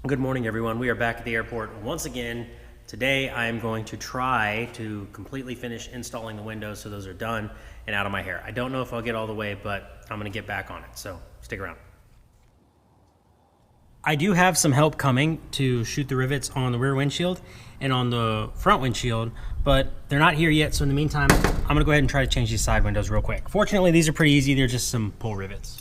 Good morning, everyone. We are back at the airport once again. Today, I am going to try to completely finish installing the windows so those are done and out of my hair. I don't know if I'll get all the way, but I'm going to get back on it, so stick around. I do have some help coming to shoot the rivets on the rear windshield and on the front windshield, but they're not here yet, so in the meantime, I'm going to go ahead and try to change these side windows real quick. Fortunately, these are pretty easy. They're just some pull rivets.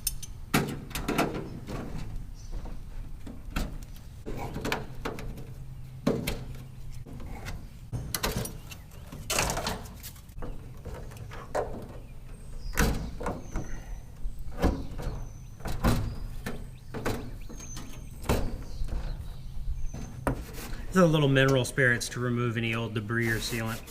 These are little mineral spirits to remove any old debris or sealant.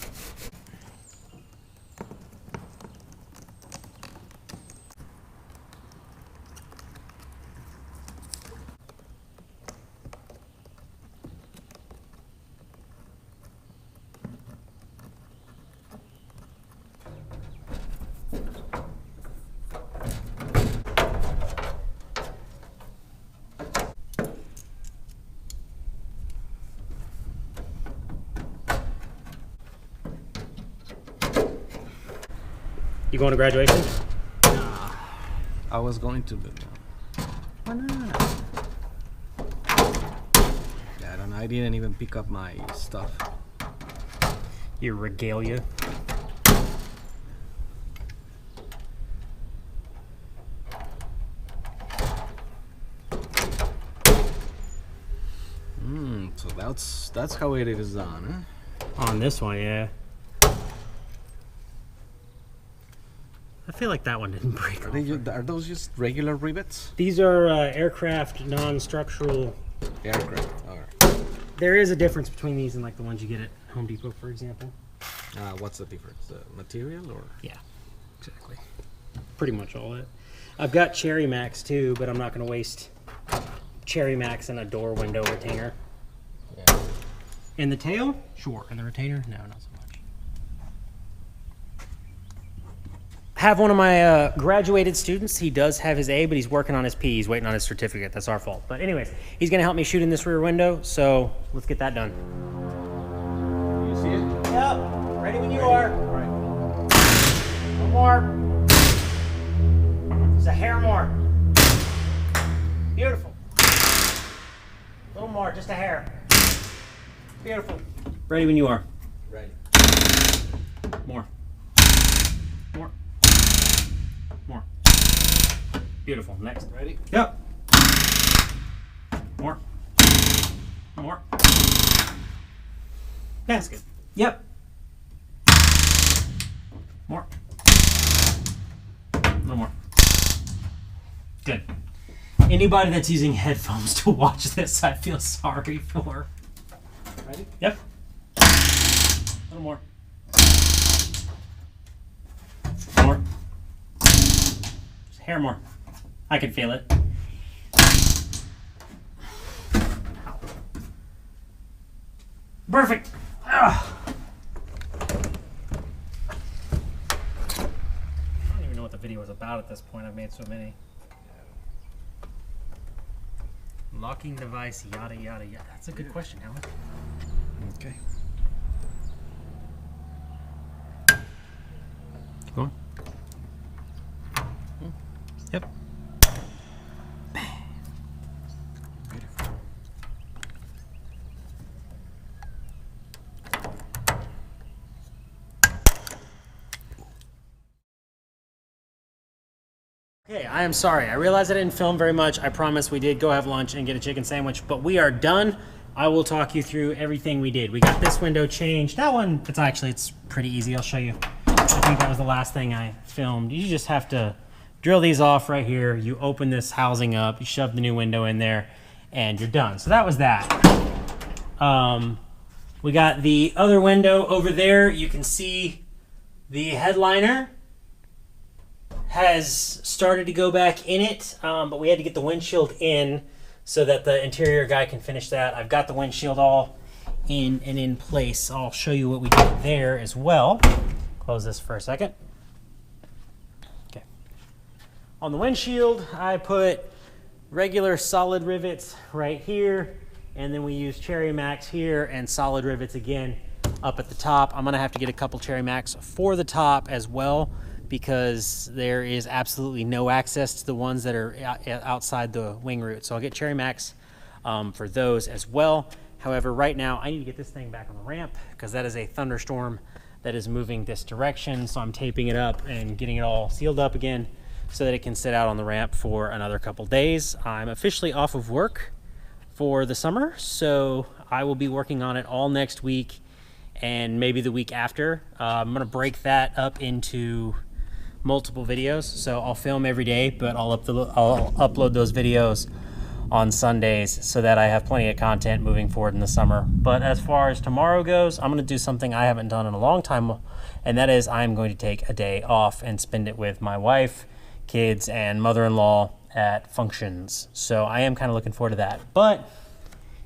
You going to graduation? I was going to, but Why not? yeah, I don't know. I didn't even pick up my stuff. Your regalia. So that's how it is done, huh? On this one, yeah. I feel like that one didn't break off. Are those just regular rivets? These are aircraft non-structural. Aircraft. All right. There is a difference between these and like the ones you get at Home Depot, for example. What's the difference? Material or? Yeah, exactly. Pretty much all it. I've got Cherry Max too, but I'm not going to waste Cherry Max in a door window retainer. Yeah. In the tail? Sure. In the retainer? No, not so much. Have one of my graduated students. He does have his A, but he's working on his P. He's waiting on his certificate. That's our fault. But anyways, he's going to help me shoot in this rear window, so let's get that done. You see it? Yep. Ready when you are. All right. One more. Just a hair more. Beautiful. A little more, just a hair. Beautiful. Ready when you are. Ready. More. More. More. Beautiful. Next. Ready? Yep. More. More. That's good. Yep. More. A little more. Good. Anybody that's using headphones to watch this, I feel sorry for. Ready? Yep. A little more. More. Just a hair more. I can feel it. Perfect. Ugh. I don't even know what the video was about at this point. I've made so many. Locking device, yada, yada, yada. That's a good question, Alan. Okay. Keep going. Yep. Beautiful. Okay, I am sorry. I realize I didn't film very much. I promise we did go have lunch and get a chicken sandwich, but we are done. I will talk you through everything we did. We got this window changed. That one, it's pretty easy. I'll show you. I think that was the last thing I filmed. You just have to drill these off right here. You open this housing up, you shove the new window in there, and you're done. So that was that. We got the other window over there. You can see the headliner has started to go back in it, but we had to get the windshield in so that the interior guy can finish that. I've got the windshield all in and in place. I'll show you what we did there as well. Close this for a second. Okay. On the windshield, I put regular solid rivets right here, And then we use Cherry Max here and solid rivets again up at the top. I'm gonna have to get a couple Cherry Max for the top as well, because there is absolutely no access to the ones that are outside the wing root. So I'll get Cherry Max for those as well. However, right now I need to get this thing back on the ramp because that is a thunderstorm that is moving this direction. So I'm taping it up and getting it all sealed up again so that it can sit out on the ramp for another couple days. I'm officially off of work for the summer, so I will be working on it all next week and maybe the week after. I'm gonna break that up into multiple videos. So I'll film every day, but I'll upload those videos on Sundays so that I have plenty of content moving forward in the summer. But as far as tomorrow goes, I'm gonna do something I haven't done in a long time, and that is I'm going to take a day off and spend it with my wife, kids, and mother-in-law at functions. So I am kind of looking forward to that. But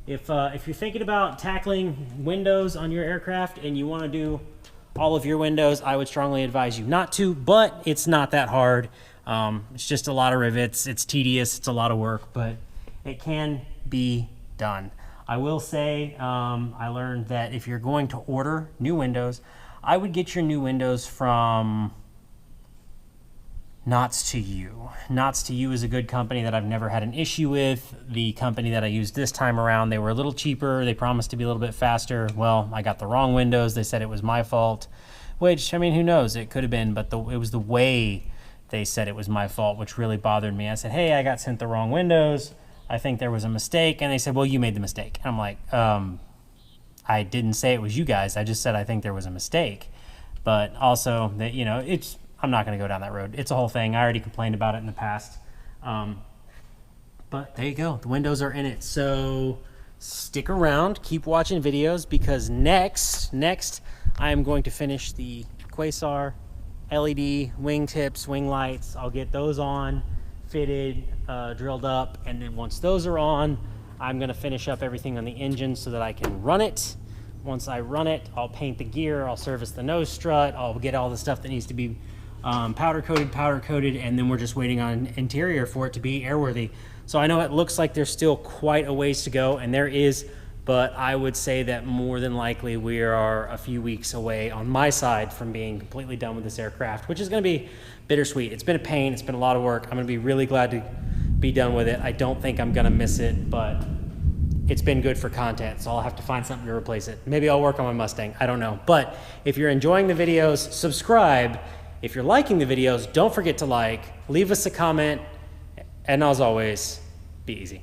if you're thinking about tackling windows on your aircraft and you wanna do all of your windows, I would strongly advise you not to, but it's not that hard. It's just a lot of rivets, it's tedious, it's a lot of work, but it can be done. I will say, I learned that if you're going to order new windows, I would get your new windows from Knots to You. Knots to You is a good company that I've never had an issue with. The company that I used this time around, they were a little cheaper. They promised to be a little bit faster. Well, I got the wrong windows. They said it was my fault, which, I mean, who knows? It could have been, but it was the way they said it was my fault, which really bothered me. I said, hey, I got sent the wrong windows. I think there was a mistake. And they said, well, you made the mistake. And I'm like, I didn't say it was you guys. I just said I think there was a mistake. But also, that, you know, I'm not going to go down that road. It's a whole thing. I already complained about it in the past. But there you go. The windows are in it. So stick around. Keep watching videos, because next I am going to finish the Quasar LED wing tips, wing lights. I'll get those on, fitted, drilled up. And then once those are on, I'm going to finish up everything on the engine so that I can run it. Once I run it, I'll paint the gear. I'll service the nose strut. I'll get all the stuff that needs to be powder coated, and then we're just waiting on interior for it to be airworthy. So I know it looks like there's still quite a ways to go, and there is, but I would say that more than likely we are a few weeks away on my side from being completely done with this aircraft, which is going to be bittersweet. It's been a pain. It's been a lot of work. I'm going to be really glad to be done with it. I don't think I'm going to miss it, but it's been good for content, so I'll have to find something to replace it. Maybe I'll work on my Mustang. I don't know. But if you're enjoying the videos, subscribe. If you're liking the videos, don't forget to like, leave us a comment, and as always, be easy.